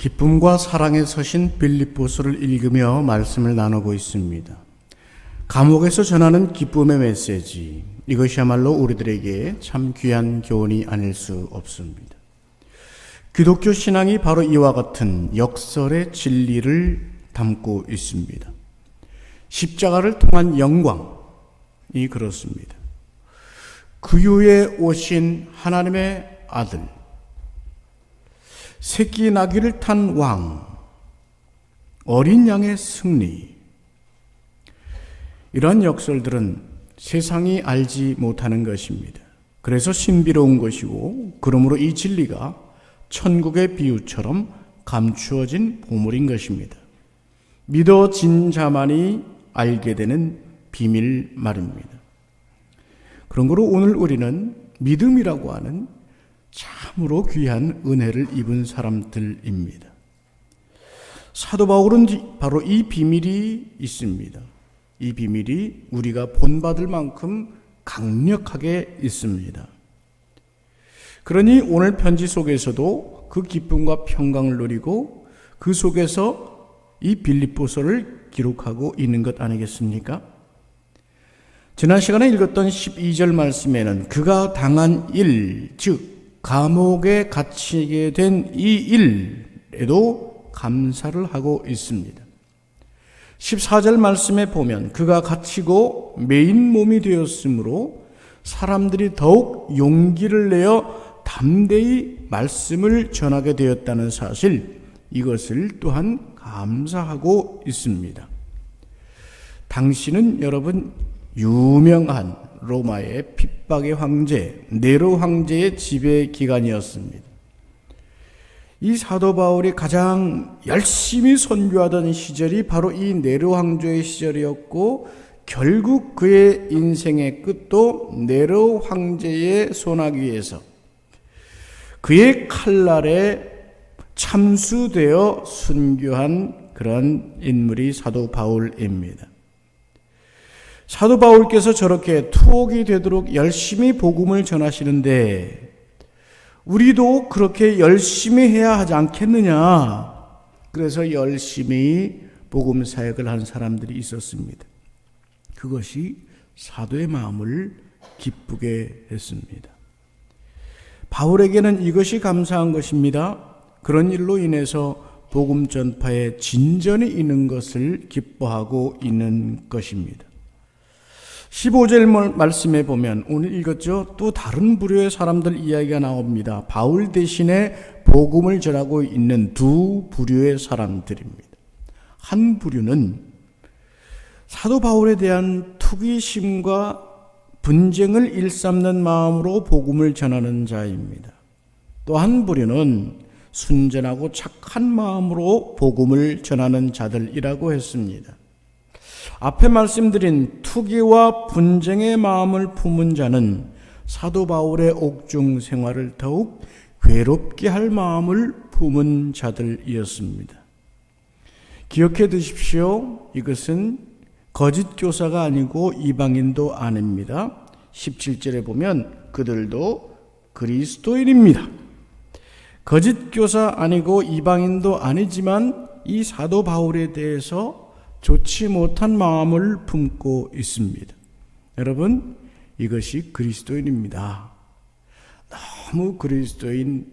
기쁨과 사랑에 서신 빌립보서를 읽으며 말씀을 나누고 있습니다. 감옥에서 전하는 기쁨의 메시지, 이것이야말로 우리들에게 참 귀한 교훈이 아닐 수 없습니다. 기독교 신앙이 바로 이와 같은 역설의 진리를 담고 있습니다. 십자가를 통한 영광이 그렇습니다. 구유에 오신 하나님의 아들, 새끼 나귀를 탄 왕, 어린 양의 승리, 이러한 역설들은 세상이 알지 못하는 것입니다. 그래서 신비로운 것이고, 그러므로 이 진리가 천국의 비유처럼 감추어진 보물인 것입니다. 믿어진 자만이 알게 되는 비밀 말입니다. 그런 거로 오늘 우리는 믿음이라고 하는 참으로 귀한 은혜를 입은 사람들입니다. 사도 바울은 바로 이 비밀이 있습니다. 이 비밀이 우리가 본받을 만큼 강력하게 있습니다. 그러니 오늘 편지 속에서도 그 기쁨과 평강을 누리고 그 속에서 이 빌립보서를 기록하고 있는 것 아니겠습니까? 지난 시간에 읽었던 12절 말씀에는 그가 당한 일, 즉 감옥에 갇히게 된 이 일에도 감사를 하고 있습니다. 14절 말씀에 보면 그가 갇히고 메인 몸이 되었으므로 사람들이 더욱 용기를 내어 담대히 말씀을 전하게 되었다는 사실, 이것을 또한 감사하고 있습니다. 당시는 여러분 유명한 로마의 핍박의 황제, 네로 황제의 지배 기간이었습니다. 이 사도 바울이 가장 열심히 선교하던 시절이 바로 이 네로 황제의 시절이었고, 결국 그의 인생의 끝도 네로 황제의 소나기에서 그의 칼날에 참수되어 순교한 그런 인물이 사도 바울입니다. 사도 바울께서 저렇게 투옥이 되도록 열심히 복음을 전하시는데 우리도 그렇게 열심히 해야 하지 않겠느냐. 그래서 열심히 복음 사역을 한 사람들이 있었습니다. 그것이 사도의 마음을 기쁘게 했습니다. 바울에게는 이것이 감사한 것입니다. 그런 일로 인해서 복음 전파에 진전이 있는 것을 기뻐하고 있는 것입니다. 15절 말씀에 보면 오늘 읽었죠. 또 다른 부류의 사람들 이야기가 나옵니다. 바울 대신에 복음을 전하고 있는 두 부류의 사람들입니다. 한 부류는 사도 바울에 대한 투기심과 분쟁을 일삼는 마음으로 복음을 전하는 자입니다. 또 한 부류는 순전하고 착한 마음으로 복음을 전하는 자들이라고 했습니다. 앞에 말씀드린 투기와 분쟁의 마음을 품은 자는 사도 바울의 옥중 생활을 더욱 괴롭게 할 마음을 품은 자들이었습니다. 기억해 두십시오. 이것은 거짓 교사가 아니고 이방인도 아닙니다. 17절에 보면 그들도 그리스도인입니다. 거짓 교사 아니고 이방인도 아니지만 이 사도 바울에 대해서 좋지 못한 마음을 품고 있습니다. 여러분, 이것이 그리스도인입니다. 너무 그리스도인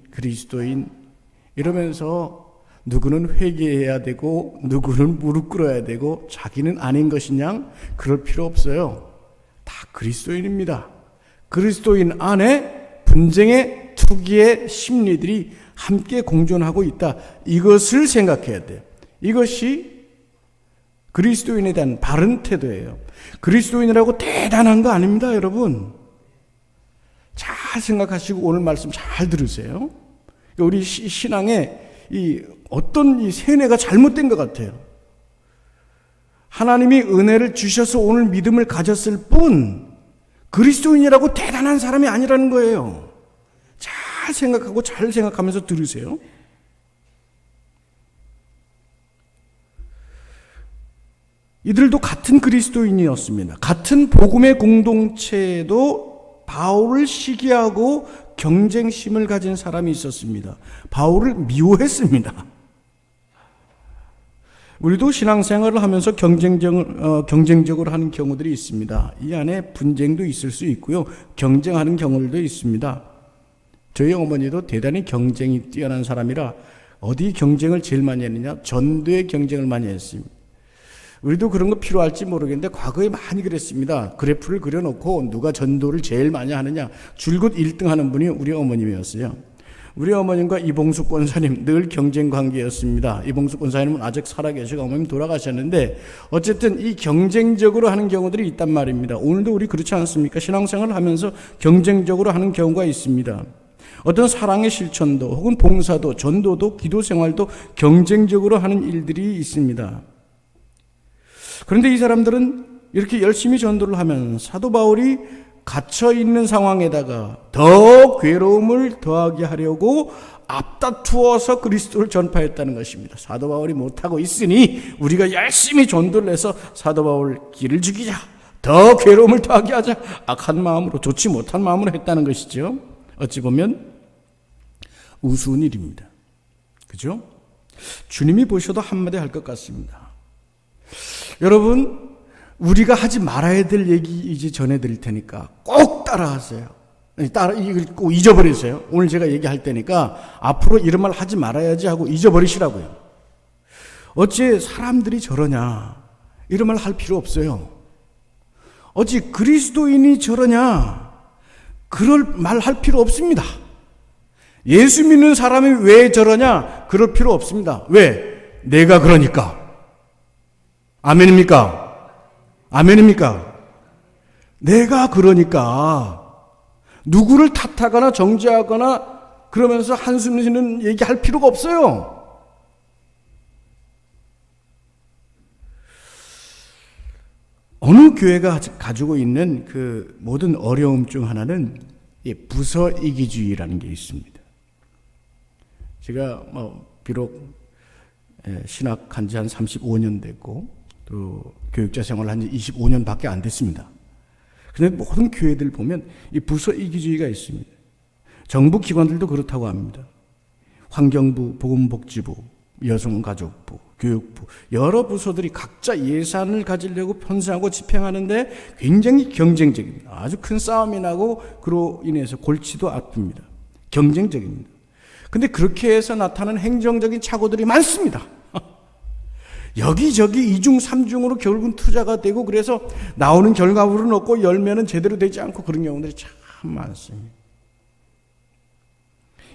이러면서 누구는 회개해야 되고 누구는 무릎 꿇어야 되고 자기는 아닌 것이냐? 그럴 필요 없어요. 다 그리스도인입니다. 그리스도인 안에 분쟁의 투기의 심리들이 함께 공존하고 있다. 이것을 생각해야 돼요. 이것이 그리스도인에 대한 바른 태도예요. 그리스도인이라고 대단한 거 아닙니다, 여러분. 잘 생각하시고 오늘 말씀 잘 들으세요. 우리 신앙에 어떤 이 세뇌가 잘못된 것 같아요. 하나님이 은혜를 주셔서 오늘 믿음을 가졌을 뿐 그리스도인이라고 대단한 사람이 아니라는 거예요. 잘 생각하고 잘 생각하면서 들으세요. 이들도 같은 그리스도인이었습니다. 같은 복음의 공동체에도 바울을 시기하고 경쟁심을 가진 사람이 있었습니다. 바울을 미워했습니다. 우리도 신앙생활을 하면서 경쟁적으로 하는 경우들이 있습니다. 이 안에 분쟁도 있을 수 있고요. 경쟁하는 경우들도 있습니다. 저희 어머니도 대단히 경쟁이 뛰어난 사람이라 어디 경쟁을 제일 많이 했느냐? 전도의 경쟁을 많이 했습니다. 우리도 그런 거 필요할지 모르겠는데 과거에 많이 그랬습니다. 그래프를 그려놓고 누가 전도를 제일 많이 하느냐? 줄곧 1등 하는 분이 우리 어머님이었어요. 우리 어머님과 이봉숙 권사님 늘 경쟁 관계였습니다. 이봉숙 권사님은 아직 살아계시고 어머님 돌아가셨는데 어쨌든 이 경쟁적으로 하는 경우들이 있단 말입니다. 오늘도 우리 그렇지 않습니까? 신앙생활을 하면서 경쟁적으로 하는 경우가 있습니다. 어떤 사랑의 실천도 혹은 봉사도 전도도 기도생활도 경쟁적으로 하는 일들이 있습니다. 그런데 이 사람들은 이렇게 열심히 전도를 하면 사도 바울이 갇혀있는 상황에다가 더 괴로움을 더하게 하려고 앞다투어서 그리스도를 전파했다는 것입니다. 사도 바울이 못하고 있으니 우리가 열심히 전도를 해서 사도 바울 길을 죽이자, 더 괴로움을 더하게 하자, 악한 마음으로, 좋지 못한 마음으로 했다는 것이죠. 어찌 보면 우스운 일입니다. 그죠? 주님이 보셔도 한마디 할 것 같습니다. 여러분, 우리가 하지 말아야 될 얘기 이제 전해드릴 테니까 꼭 따라하세요. 꼭 잊어버리세요. 오늘 제가 얘기할 테니까 앞으로 이런 말 하지 말아야지 하고 잊어버리시라고요. 어찌 사람들이 저러냐, 이런 말 할 필요 없어요. 어찌 그리스도인이 저러냐, 그럴 말 할 필요 없습니다. 예수 믿는 사람이 왜 저러냐, 그럴 필요 없습니다. 왜? 내가 그러니까. 아멘입니까? 아멘입니까? 내가 그러니까 누구를 탓하거나 정죄하거나 그러면서 한숨 쉬는 얘기할 필요가 없어요. 어느 교회가 가지고 있는 그 모든 어려움 중 하나는 부서 이기주의라는 게 있습니다. 제가 비록 신학한 지 한 35년 됐고 또 교육자 생활을 한 지 25년밖에 안 됐습니다. 그런데 모든 교회들 보면 이 부서 이기주의가 있습니다. 정부 기관들도 그렇다고 합니다. 환경부, 보건복지부, 여성가족부, 교육부, 여러 부서들이 각자 예산을 가지려고 편성하고 집행하는데 굉장히 경쟁적입니다. 아주 큰 싸움이 나고 그로 인해서 골치도 아픕니다. 경쟁적입니다. 근데 그렇게 해서 나타나는 행정적인 착오들이 많습니다. 여기저기 이중 삼중으로 결국은 투자가 되고 그래서 나오는 결과물은 없고 열매는 제대로 되지 않고 그런 경우들이 참 많습니다.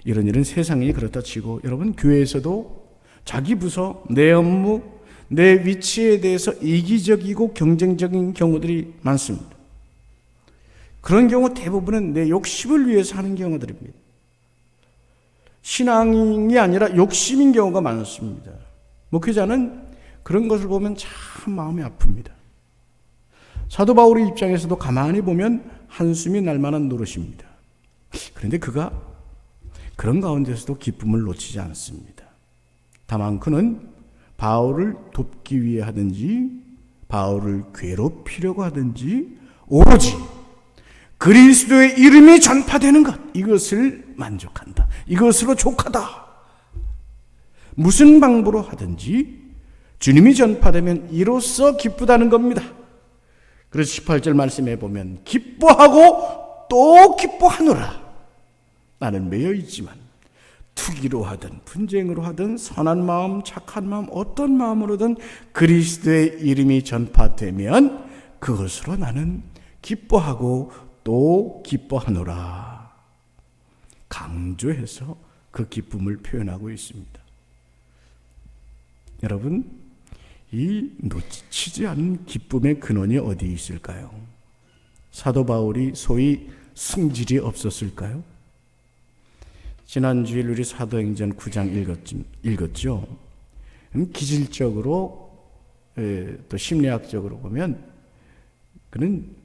이런 일은 세상이 그렇다 치고 여러분, 교회에서도 자기 부서, 내 업무, 내 위치에 대해서 이기적이고 경쟁적인 경우들이 많습니다. 그런 경우 대부분은 내 욕심을 위해서 하는 경우들입니다. 신앙이 아니라 욕심인 경우가 많습니다. 목회자는 그런 것을 보면 참 마음이 아픕니다. 사도 바울의 입장에서도 가만히 보면 한숨이 날 만한 노릇입니다. 그런데 그가 그런 가운데서도 기쁨을 놓치지 않습니다. 다만 그는 바울을 돕기 위해 하든지 바울을 괴롭히려고 하든지 오로지 그리스도의 이름이 전파되는 것, 이것을 만족한다. 이것으로 족하다. 무슨 방법으로 하든지 주님이 전파되면 이로써 기쁘다는 겁니다. 그래서 18절 말씀해 보면 기뻐하고 또 기뻐하노라. 나는 매여 있지만 투기로 하든 분쟁으로 하든 선한 마음, 착한 마음, 어떤 마음으로든 그리스도의 이름이 전파되면 그것으로 나는 기뻐하고 또 기뻐하노라. 강조해서 그 기쁨을 표현하고 있습니다. 여러분, 이 놓치지 않는 기쁨의 근원이 어디에 있을까요? 사도 바울이 소위 승질이 없었을까요? 지난 주일 우리 사도행전 9장 읽었죠. 기질적으로 또 심리학적으로 보면 그는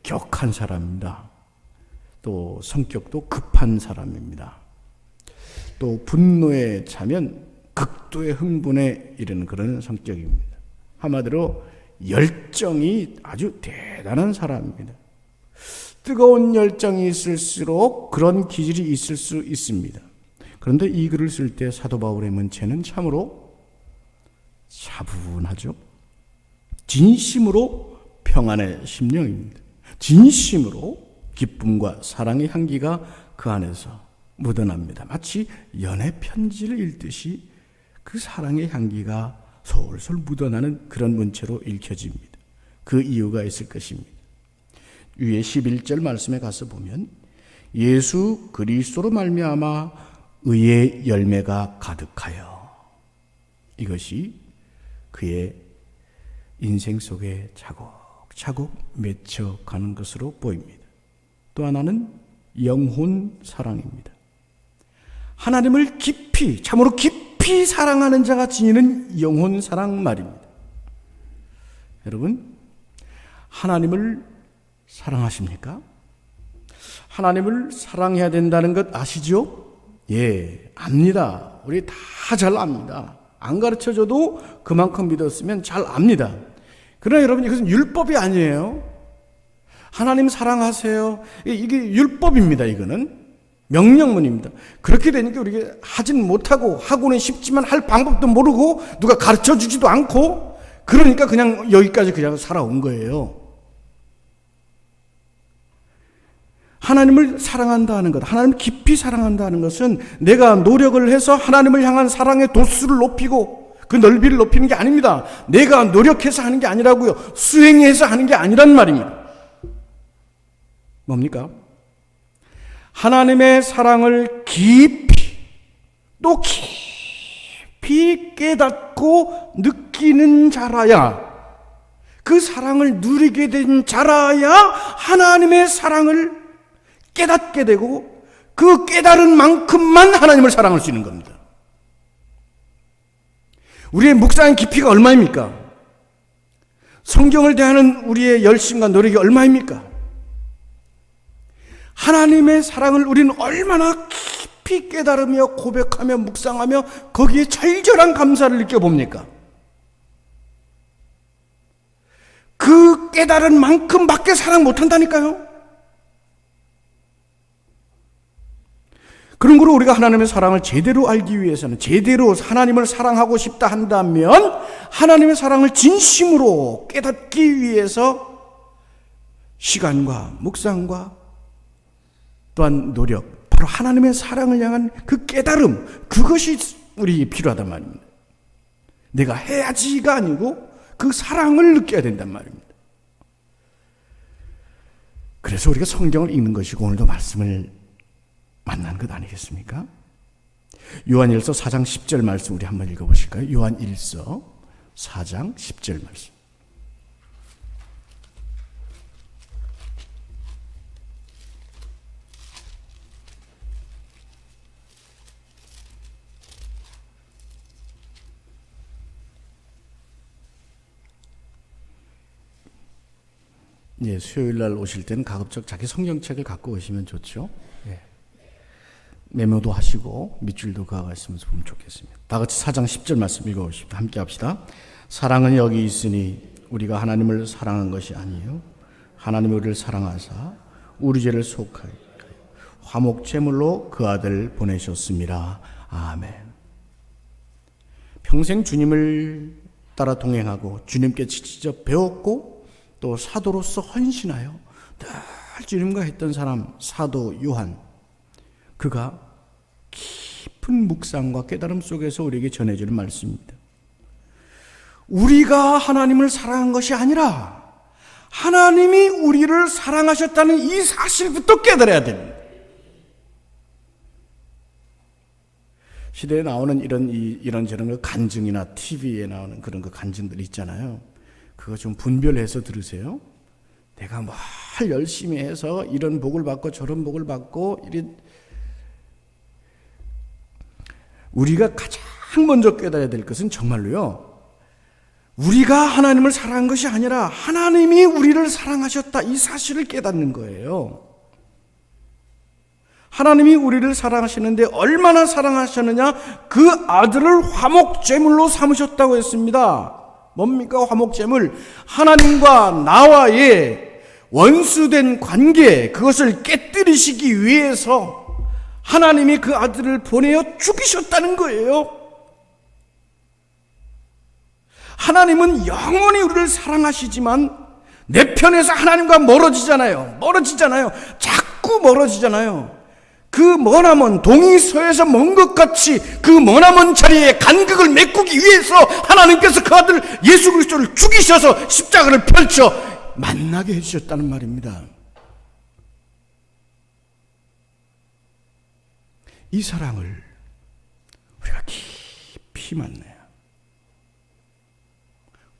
격한 사람입니다. 또 성격도 급한 사람입니다. 또 분노에 차면 극도의 흥분에 이르는 그런 성격입니다. 한마디로 열정이 아주 대단한 사람입니다. 뜨거운 열정이 있을수록 그런 기질이 있을 수 있습니다. 그런데 이 글을 쓸 때 사도 바울의 문체는 참으로 차분하죠. 진심으로 평안의 심령입니다. 진심으로 기쁨과 사랑의 향기가 그 안에서 묻어납니다. 마치 연애 편지를 읽듯이 그 사랑의 향기가 솔솔 묻어나는 그런 문체로 읽혀집니다. 그 이유가 있을 것입니다. 위에 11절 말씀에 가서 보면 예수 그리스도로 말미암아 의의 열매가 가득하여, 이것이 그의 인생 속에 차곡차곡 맺혀가는 것으로 보입니다. 또 하나는 영혼 사랑입니다. 하나님을 깊이, 참으로 깊이 사랑하는 자가 지니는 영혼 사랑 말입니다. 여러분, 하나님을 사랑하십니까? 하나님을 사랑해야 된다는 것 아시죠? 예, 압니다. 우리 다 잘 압니다. 안 가르쳐줘도 그만큼 믿었으면 잘 압니다. 그러나 여러분, 이것은 율법이 아니에요. 하나님 사랑하세요. 이게 율법입니다. 이거는 명령문입니다. 그렇게 되니까 우리가 하진 못하고, 하고는 싶지만 할 방법도 모르고 누가 가르쳐주지도 않고, 그러니까 그냥 여기까지 그냥 살아온 거예요. 하나님을 사랑한다는 것, 하나님을 깊이 사랑한다는 것은 내가 노력을 해서 하나님을 향한 사랑의 도수를 높이고 그 넓이를 높이는 게 아닙니다. 내가 노력해서 하는 게 아니라고요. 수행해서 하는 게 아니란 말입니다. 뭡니까? 하나님의 사랑을 깊이, 또 깊이 깨닫고 느끼는 자라야, 그 사랑을 누리게 된 자라야 하나님의 사랑을 깨닫게 되고 그 깨달은 만큼만 하나님을 사랑할 수 있는 겁니다. 우리의 묵상의 깊이가 얼마입니까? 성경을 대하는 우리의 열심과 노력이 얼마입니까? 하나님의 사랑을 우리는 얼마나 깊이 깨달으며 고백하며 묵상하며 거기에 절절한 감사를 느껴봅니까? 그 깨달은 만큼밖에 사랑 못한다니까요. 그런 거로 우리가 하나님의 사랑을 제대로 알기 위해서는, 제대로 하나님을 사랑하고 싶다 한다면 하나님의 사랑을 진심으로 깨닫기 위해서 시간과 묵상과 또한 노력, 바로 하나님의 사랑을 향한 그 깨달음, 그것이 우리에게 필요하단 말입니다. 내가 해야지가 아니고 그 사랑을 느껴야 된단 말입니다. 그래서 우리가 성경을 읽는 것이고 오늘도 말씀을 만난 것 아니겠습니까? 요한일서 4장 10절 말씀 우리 한번 읽어보실까요? 요한일서 4장 10절 말씀. 예, 수요일 날 오실 때는 가급적 자기 성경책을 갖고 오시면 좋죠. 예. 메모도 하시고 밑줄도 그어가시면서 보면 좋겠습니다. 다 같이 4장 10절 말씀 읽어보십시다. 함께 합시다. 사랑은 여기 있으니 우리가 하나님을 사랑한 것이 아니요 하나님이 우리를 사랑하사 우리 죄를 속하여 화목 제물로 그 아들 보내셨습니다. 아멘. 평생 주님을 따라 동행하고 주님께 직접 배웠고 또 사도로서 헌신하여 늘 주님과 했던 사람 사도 요한, 그가 깊은 묵상과 깨달음 속에서 우리에게 전해주는 말씀입니다. 우리가 하나님을 사랑한 것이 아니라 하나님이 우리를 사랑하셨다는 이 사실부터 깨달아야 됩니다. 시대에 나오는 이런저런 그 간증이나 TV에 나오는 그런 그 간증들 있잖아요. 그거 좀 분별해서 들으세요. 내가 뭘 열심히 해서 이런 복을 받고 저런 복을 받고 우리가 가장 먼저 깨달아야 될 것은 정말로요, 우리가 하나님을 사랑한 것이 아니라 하나님이 우리를 사랑하셨다, 이 사실을 깨닫는 거예요. 하나님이 우리를 사랑하시는데 얼마나 사랑하셨느냐? 그 아들을 화목제물로 삼으셨다고 했습니다. 뭡니까 화목제물? 하나님과 나와의 원수된 관계, 그것을 깨뜨리시기 위해서 하나님이 그 아들을 보내어 죽이셨다는 거예요. 하나님은 영원히 우리를 사랑하시지만 내 편에서 하나님과 멀어지잖아요. 자꾸 멀어지잖아요. 그 머나먼 동이서에서 먼 것 같이 그 머나먼 자리에 간극을 메꾸기 위해서 하나님께서 그 아들 예수 그리스도를 죽이셔서 십자가를 펼쳐 만나게 해주셨다는 말입니다. 이 사랑을 우리가 깊이 만나야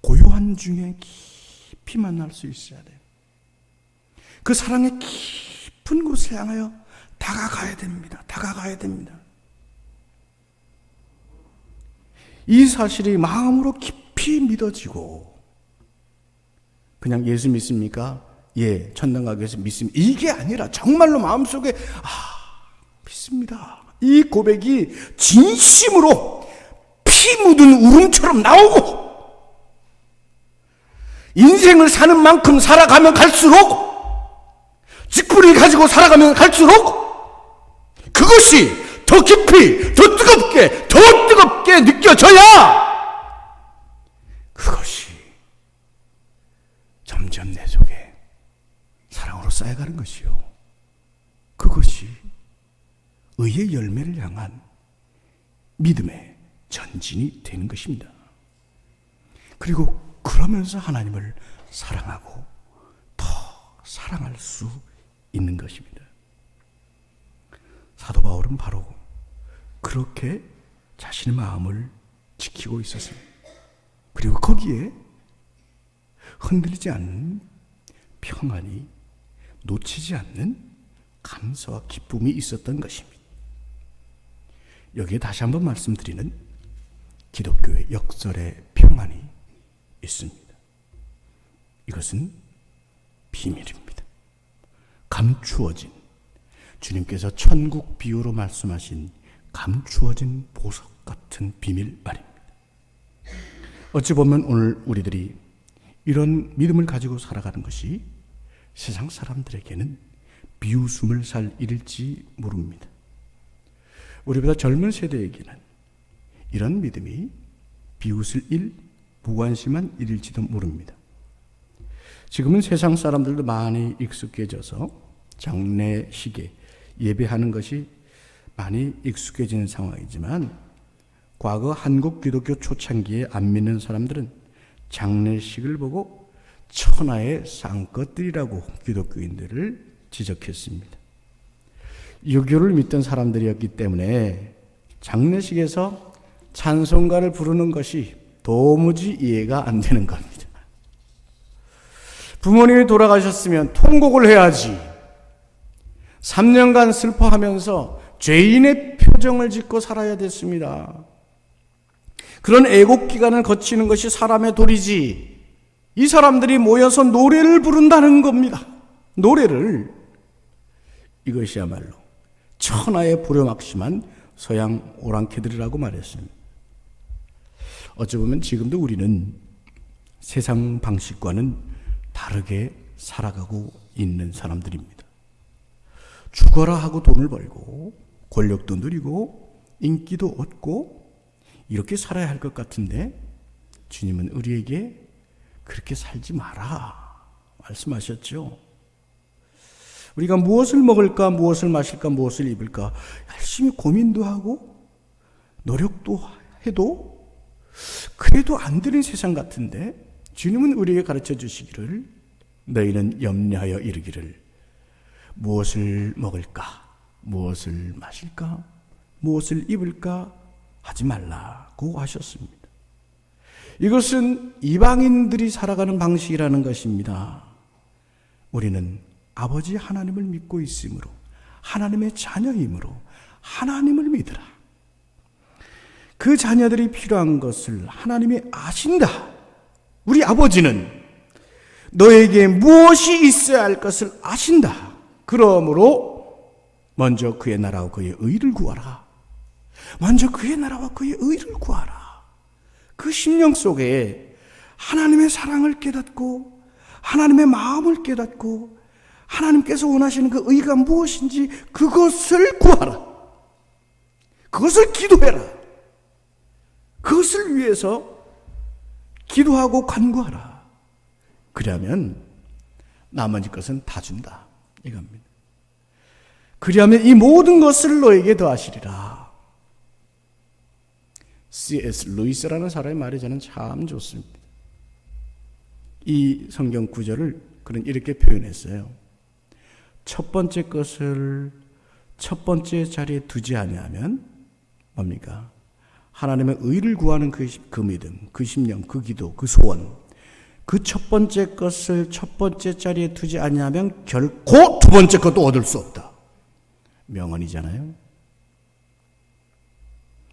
고요한 중에 깊이 만날 수 있어야 돼요. 그 사랑의 깊은 곳을 향하여 다가가야 됩니다. 이 사실이 마음으로 깊이 믿어지고 그냥 예수 믿습니까? 예, 천당 가기 위해서 믿습니다. 이게 아니라 정말로 마음속에 믿습니다. 이 고백이 진심으로 피 묻은 울음처럼 나오고 인생을 사는 만큼 살아가면 갈수록 직분을 가지고 살아가면 갈수록 그것이 더 깊이 더 뜨겁게 느껴져야 그것이 점점 내 속에 사랑으로 쌓여가는 것이요, 그것이 의의 열매를 향한 믿음의 전진이 되는 것입니다. 그리고 그러면서 하나님을 사랑하고 더 사랑할 수 있는 것입니다. 사도 바울은 바로 그렇게 자신의 마음을 지키고 있었습니다. 그리고 거기에 흔들리지 않는 평안이, 놓치지 않는 감사와 기쁨이 있었던 것입니다. 여기에 다시 한번 말씀드리는 기독교의 역설의 평안이 있습니다. 이것은 비밀입니다. 감추어진, 주님께서 천국 비유로 말씀하신 감추어진 보석 같은 비밀 말입니다. 어찌 보면 오늘 우리들이 이런 믿음을 가지고 살아가는 것이 세상 사람들에게는 비웃음을 살 일일지 모릅니다. 우리보다 젊은 세대에게는 이런 믿음이 비웃을 일, 무관심한 일일지도 모릅니다. 지금은 세상 사람들도 많이 익숙해져서 장례식에 예배하는 것이 많이 익숙해지는 상황이지만 과거 한국 기독교 초창기에 안 믿는 사람들은 장례식을 보고 천하의 쌍꺼들이라고 기독교인들을 지적했습니다. 유교를 믿던 사람들이었기 때문에 장례식에서 찬송가를 부르는 것이 도무지 이해가 안 되는 겁니다. 부모님이 돌아가셨으면 통곡을 해야지. 3년간 슬퍼하면서 죄인의 표정을 짓고 살아야 됐습니다. 그런 애곡 기간을 거치는 것이 사람의 도리지. 이 사람들이 모여서 노래를 부른다는 겁니다. 노래를. 이것이야말로 천하의 불효막심한 서양 오랑캐들이라고 말했습니다. 어찌 보면 지금도 우리는 세상 방식과는 다르게 살아가고 있는 사람들입니다. 죽어라 하고 돈을 벌고 권력도 누리고 인기도 얻고 이렇게 살아야 할 것 같은데 주님은 우리에게 그렇게 살지 마라 말씀하셨죠. 우리가 무엇을 먹을까, 무엇을 마실까, 무엇을 입을까 열심히 고민도 하고 노력도 해도 그래도 안 되는 세상 같은데 주님은 우리에게 가르쳐 주시기를 너희는 염려하여 이르기를 무엇을 먹을까, 무엇을 마실까, 무엇을 입을까 하지 말라고 하셨습니다. 이것은 이방인들이 살아가는 방식이라는 것입니다. 우리는 아버지 하나님을 믿고 있으므로 하나님의 자녀이므로 하나님을 믿으라. 그 자녀들이 필요한 것을 하나님이 아신다. 우리 아버지는 너에게 무엇이 있어야 할 것을 아신다. 그러므로 먼저 그의 나라와 그의 의를 구하라. 먼저 그의 나라와 그의 의를 구하라. 그 심령 속에 하나님의 사랑을 깨닫고 하나님의 마음을 깨닫고 하나님께서 원하시는 그 의가 무엇인지 그것을 구하라. 그것을 기도해라. 그것을 위해서 기도하고 간구하라. 그러면 나머지 것은 다 준다. 이겁니다. 그리하면 이 모든 것을 너에게 더하시리라. C.S. 루이스라는 사람의 말이 저는 참 좋습니다. 이 성경 구절을 그는 이렇게 표현했어요. 첫 번째 것을 첫 번째 자리에 두지 아니하면 뭡니까? 하나님의 의를 구하는 그 믿음, 그 심령, 그 기도, 그 소원, 그 첫 번째 것을 첫 번째 자리에 두지 아니하면 결코 두 번째 것도 얻을 수 없다. 명언이잖아요.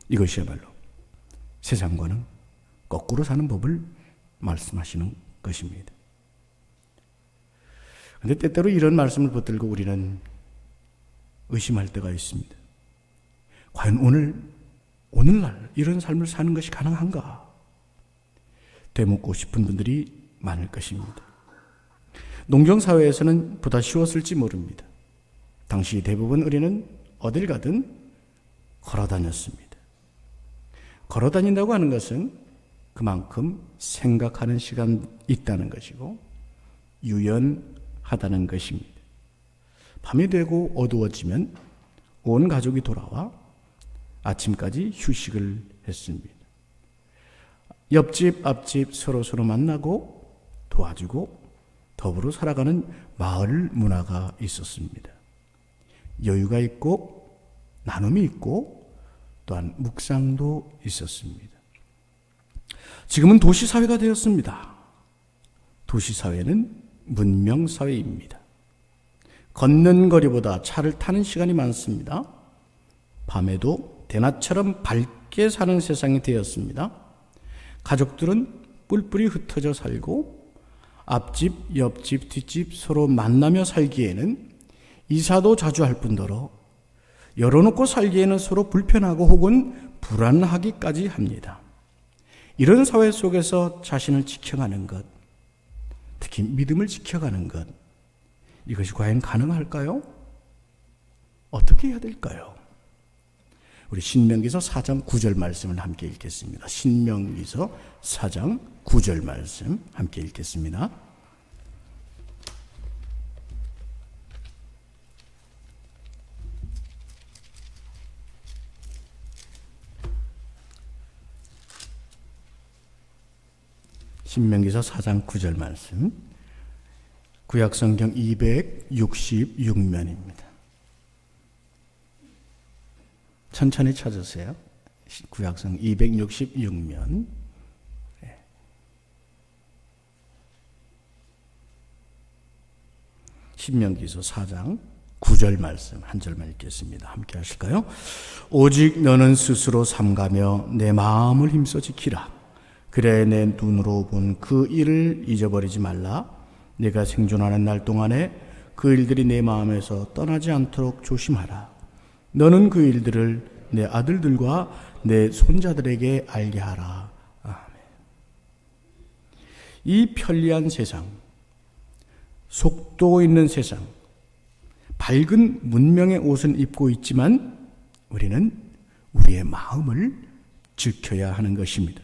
이것이야말로 세상과는 거꾸로 사는 법을 말씀하시는 것입니다. 그런데 때때로 이런 말씀을 붙들고 우리는 의심할 때가 있습니다. 과연 오늘날 이런 삶을 사는 것이 가능한가? 되묻고 싶은 분들이 많을 것입니다. 농경사회에서는 보다 쉬웠을지 모릅니다. 당시 대부분 우리는 어딜 가든 걸어 다녔습니다. 걸어 다닌다고 하는 것은 그만큼 생각하는 시간이 있다는 것이고 유연하다는 것입니다. 밤이 되고 어두워지면 온 가족이 돌아와 아침까지 휴식을 했습니다. 옆집, 앞집 서로 만나고 도와주고 더불어 살아가는 마을 문화가 있었습니다. 여유가 있고 나눔이 있고 또한 묵상도 있었습니다. 지금은 도시사회가 되었습니다. 도시사회는 문명사회입니다. 걷는 거리보다 차를 타는 시간이 많습니다. 밤에도 대낮처럼 밝게 사는 세상이 되었습니다. 가족들은 뿔뿔이 흩어져 살고 앞집, 옆집, 뒷집 서로 만나며 살기에는 이사도 자주 할 뿐더러 열어놓고 살기에는 서로 불편하고 혹은 불안하기까지 합니다. 이런 사회 속에서 자신을 지켜가는 것, 특히 믿음을 지켜가는 것, 이것이 과연 가능할까요? 어떻게 해야 될까요? 우리 신명기서 4장 9절 말씀을 함께 읽겠습니다. 신명기서 4장 9절 말씀 함께 읽겠습니다. 신명기서 4장 9절 말씀, 구약성경 266면입니다. 천천히 찾으세요. 구약성 266면. 신명기서 4장 9절 말씀 한 절만 읽겠습니다. 함께 하실까요? 오직 너는 스스로 삼가며 내 마음을 힘써 지키라. 그래 내 눈으로 본 그 일을 잊어버리지 말라. 내가 생존하는 날 동안에 그 일들이 내 마음에서 떠나지 않도록 조심하라. 너는 그 일들을 내 아들들과 내 손자들에게 알게 하라. 아멘. 이 편리한 세상, 속도 있는 세상, 밝은 문명의 옷을 입고 있지만 우리는 우리의 마음을 지켜야 하는 것입니다.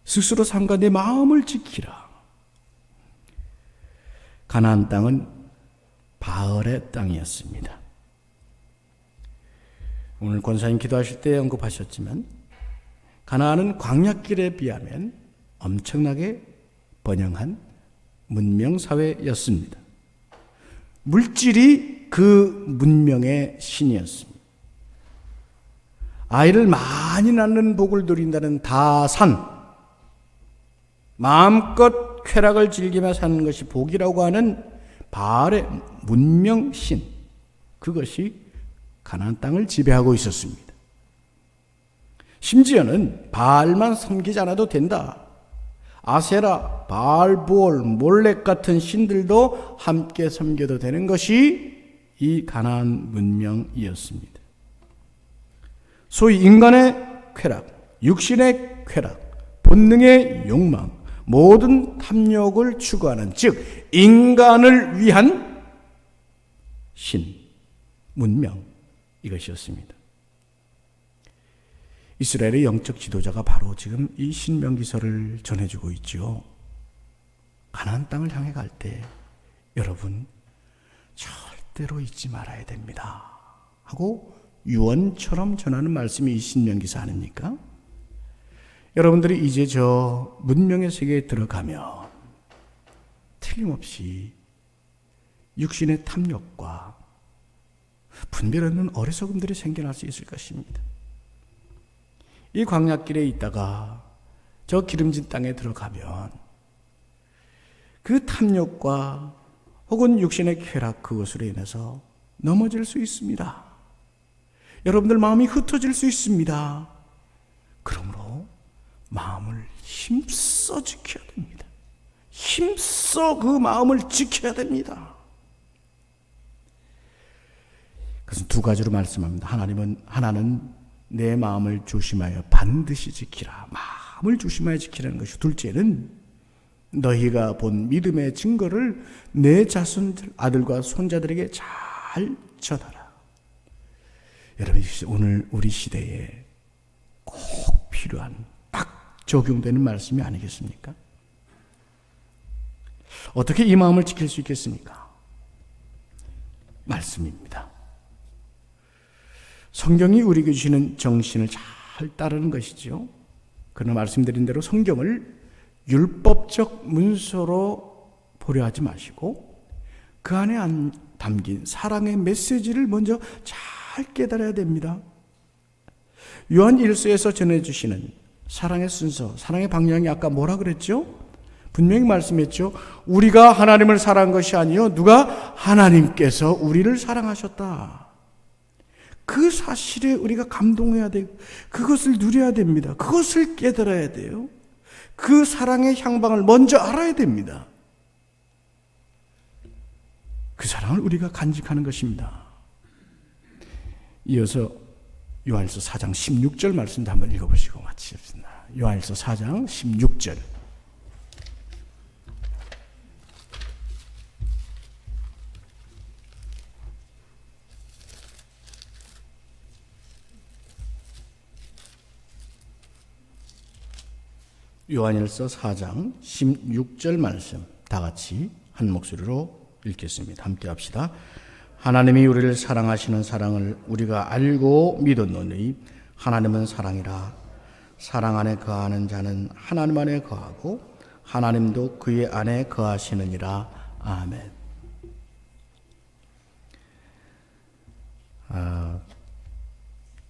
스스로 삼가 내 마음을 지키라. 가나안 땅은 바알의 땅이었습니다. 오늘 권사님 기도하실 때 언급하셨지만 가나안은 광야길에 비하면 엄청나게 번영한 문명사회였습니다. 물질이 그 문명의 신이었습니다. 아이를 많이 낳는 복을 누린다는 다산, 마음껏 쾌락을 즐기며 사는 것이 복이라고 하는 바알의 문명신, 그것이 가나안 땅을 지배하고 있었습니다. 심지어는 바알만 섬기지 않아도 된다. 아세라, 바알부올, 몰렉 같은 신들도 함께 섬겨도 되는 것이 이 가나안 문명이었습니다. 소위 인간의 쾌락, 육신의 쾌락, 본능의 욕망, 모든 탐욕을 추구하는, 즉 인간을 위한 신, 문명, 이것이었습니다. 이스라엘의 영적 지도자가 바로 지금 이 신명기서를 전해주고 있죠. 가나안 땅을 향해 갈 때 여러분 절대로 잊지 말아야 됩니다 하고 유언처럼 전하는 말씀이 이 신명기서 아닙니까? 여러분들이 이제 저 문명의 세계에 들어가면 틀림없이 육신의 탐욕과 분별 없는 어리석음들이 생겨날 수 있을 것입니다. 이 광야길에 있다가 저 기름진 땅에 들어가면 그 탐욕과 혹은 육신의 쾌락 그것으로 인해서 넘어질 수 있습니다. 여러분들 마음이 흩어질 수 있습니다. 그러므로 마음을 힘써 지켜야 됩니다. 힘써 그 마음을 지켜야 됩니다. 그것은 두 가지로 말씀합니다. 하나는 내 마음을 조심하여 반드시 지키라. 마음을 조심하여 지키라는 것이, 둘째는 너희가 본 믿음의 증거를 내 자손들, 아들과 손자들에게 잘 전하라. 여러분, 오늘 우리 시대에 꼭 필요한, 딱 적용되는 말씀이 아니겠습니까? 어떻게 이 마음을 지킬 수 있겠습니까? 말씀입니다. 성경이 우리에게 주시는 정신을 잘 따르는 것이죠. 그러나 말씀드린 대로 성경을 율법적 문서로 보려 하지 마시고 그 안에 담긴 사랑의 메시지를 먼저 잘 깨달아야 됩니다. 요한 1서에서 전해주시는 사랑의 순서, 사랑의 방향이 아까 뭐라 그랬죠? 분명히 말씀했죠. 우리가 하나님을 사랑한 것이 아니요 누가 하나님께서 우리를 사랑하셨다. 그 사실에 우리가 감동해야 되고 그것을 누려야 됩니다. 그것을 깨달아야 돼요. 그 사랑의 향방을 먼저 알아야 됩니다. 그 사랑을 우리가 간직하는 것입니다. 이어서 요한일서 4장 16절 말씀도 한번 읽어보시고 마치겠습니다. 요한일서 4장 16절. 요한일서 4장 16절 말씀 다 같이 한 목소리로 읽겠습니다. 함께 합시다. 하나님이 우리를 사랑하시는 사랑을 우리가 알고 믿었노니 하나님은 사랑이라. 사랑 안에 거하는 자는 하나님 안에 거하고 하나님도 그의 안에 거하시느니라. 아멘.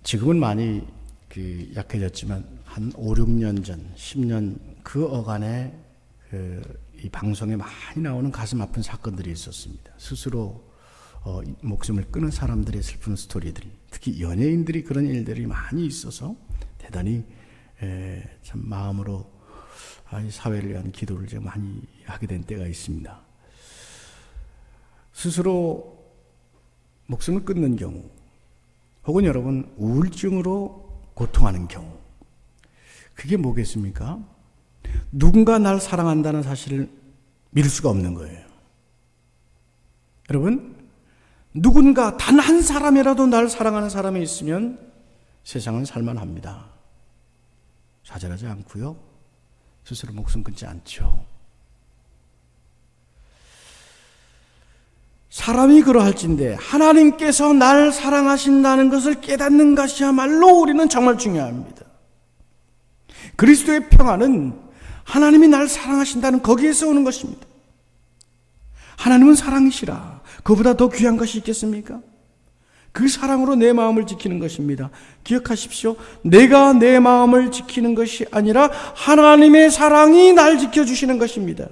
지금은 많이 약해졌지만 한 5, 6년 전, 10년 그 어간에 이 방송에 많이 나오는 가슴 아픈 사건들이 있었습니다. 스스로 목숨을 끊은 사람들의 슬픈 스토리들이, 특히 연예인들이 그런 일들이 많이 있어서 대단히 참 마음으로 이 사회를 위한 기도를 좀 많이 하게 된 때가 있습니다. 스스로 목숨을 끊는 경우, 혹은 여러분 우울증으로 고통하는 경우, 그게 뭐겠습니까? 누군가 날 사랑한다는 사실을 믿을 수가 없는 거예요. 여러분, 누군가 단 한 사람이라도 날 사랑하는 사람이 있으면 세상은 살만합니다. 좌절하지 않고요, 스스로 목숨 끊지 않죠. 사람이 그러할진데 하나님께서 날 사랑하신다는 것을 깨닫는 것이야말로 우리는 정말 중요합니다. 그리스도의 평안은 하나님이 날 사랑하신다는 거기에서 오는 것입니다. 하나님은 사랑이시라. 그보다 더 귀한 것이 있겠습니까? 그 사랑으로 내 마음을 지키는 것입니다. 기억하십시오. 내가 내 마음을 지키는 것이 아니라 하나님의 사랑이 날 지켜주시는 것입니다.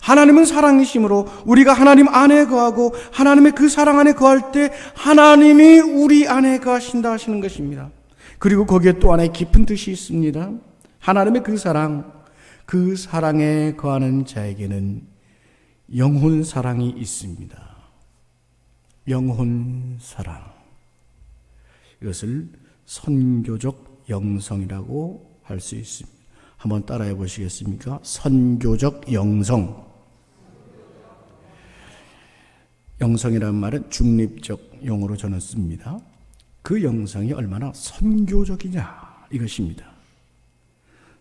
하나님은 사랑이시므로 우리가 하나님 안에 거하고 하나님의 그 사랑 안에 거할 때 하나님이 우리 안에 거하신다 하시는 것입니다. 그리고 거기에 또 하나의 깊은 뜻이 있습니다. 하나님의 그 사랑, 그 사랑에 거하는 자에게는 영혼 사랑이 있습니다. 영혼 사랑. 이것을 선교적 영성이라고 할 수 있습니다. 한번 따라해 보시겠습니까? 선교적 영성. 영성이라는 말은 중립적 용어로 저는 씁니다. 그 영성이 얼마나 선교적이냐, 이것입니다.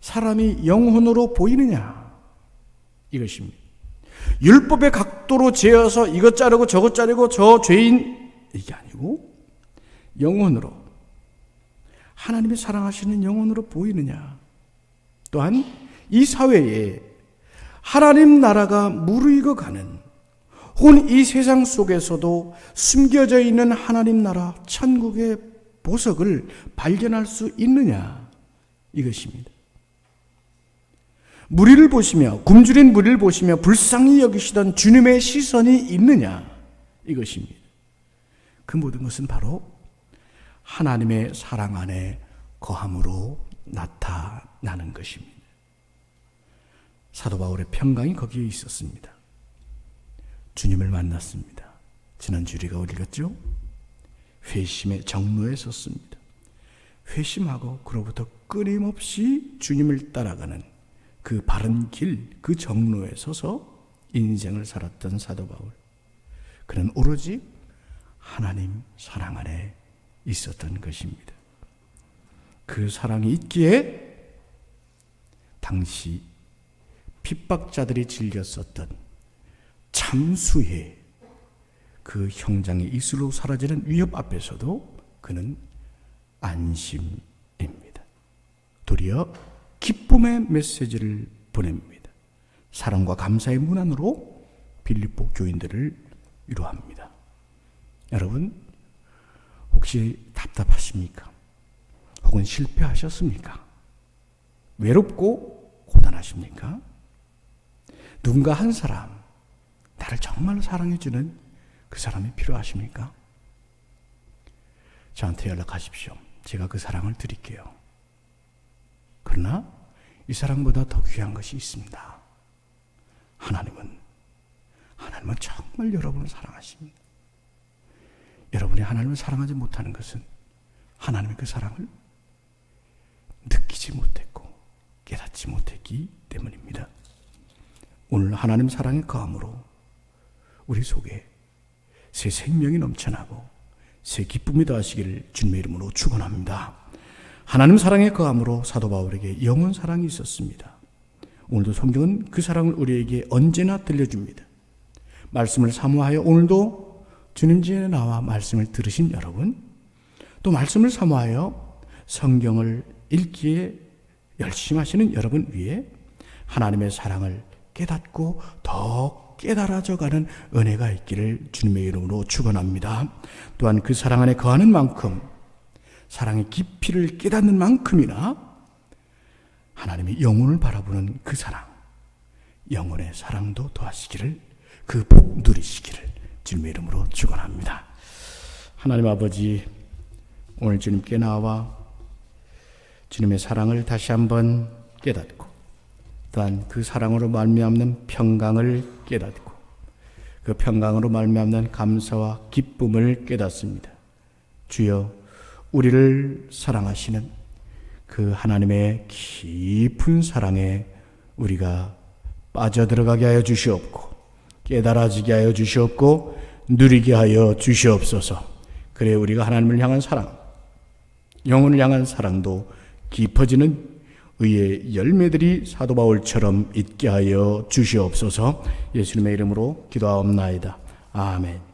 사람이 영혼으로 보이느냐? 이것입니다. 율법의 각도로 재어서 이것 자르고 저것 자르고 저 죄인, 이게 아니고 영혼으로, 하나님이 사랑하시는 영혼으로 보이느냐? 또한 이 사회에 하나님 나라가 무르익어 가는, 혹은 이 세상 속에서도 숨겨져 있는 하나님 나라 천국의 보석을 발견할 수 있느냐? 이것입니다. 무리를 보시며, 굶주린 무리를 보시며 불쌍히 여기시던 주님의 시선이 있느냐? 이것입니다. 그 모든 것은 바로 하나님의 사랑 안에 거함으로 나타나는 것입니다. 사도 바울의 평강이 거기에 있었습니다. 주님을 만났습니다. 지난주 우리가 읽었죠? 회심의 정로에 섰습니다. 회심하고 그로부터 끊임없이 주님을 따라가는 그 바른 길, 그 정로에 서서 인생을 살았던 사도 바울. 그는 오로지 하나님 사랑 안에 있었던 것입니다. 그 사랑이 있기에 당시 핍박자들이 즐겼었던 참수의 그 형장의 이슬로 사라지는 위협 앞에서도 그는 안심입니다. 도리어 기쁨의 메시지를 보냅니다. 사랑과 감사의 문안으로 빌립보 교인들을 위로합니다. 여러분, 혹시 답답하십니까? 혹은 실패하셨습니까? 외롭고 고단하십니까? 누군가 한 사람, 나를 정말 사랑해주는 그 사람이 필요하십니까? 저한테 연락하십시오. 제가 그 사랑을 드릴게요. 그러나 이 사랑보다 더 귀한 것이 있습니다. 하나님은 정말 여러분을 사랑하십니다. 여러분이 하나님을 사랑하지 못하는 것은 하나님의 그 사랑을 느끼지 못했고 깨닫지 못했기 때문입니다. 오늘 하나님 사랑의 거함으로 우리 속에 새 생명이 넘쳐나고 새 기쁨이 더하시기를 주님의 이름으로 축원합니다. 하나님 사랑의 거함으로 사도 바울에게 영원 사랑이 있었습니다. 오늘도 성경은 그 사랑을 우리에게 언제나 들려줍니다. 말씀을 사모하여 오늘도 주님 집에 나와 말씀을 들으신 여러분, 또 말씀을 사모하여 성경을 읽기에 열심히 하시는 여러분 위에 하나님의 사랑을 깨닫고 더 깨달아져가는 은혜가 있기를 주님의 이름으로 축원합니다. 또한 그 사랑 안에 거하는 만큼, 사랑의 깊이를 깨닫는 만큼이나 하나님의 영혼을 바라보는 그 사랑, 영혼의 사랑도 더하시기를, 그 복 누리시기를 주님의 이름으로 축원합니다. 하나님 아버지, 오늘 주님께 나와 주님의 사랑을 다시 한번 깨닫고, 또한 그 사랑으로 말미암는 평강을 깨닫고, 그 평강으로 말미암는 감사와 기쁨을 깨닫습니다. 주여, 우리를 사랑하시는 그 하나님의 깊은 사랑에 우리가 빠져들어가게 하여 주시옵고, 깨달아지게 하여 주시옵고, 누리게 하여 주시옵소서. 그래 우리가 하나님을 향한 사랑, 영혼을 향한 사랑도 깊어지는 의의 열매들이 사도 바울처럼 있게 하여 주시옵소서. 예수님의 이름으로 기도하옵나이다. 아멘.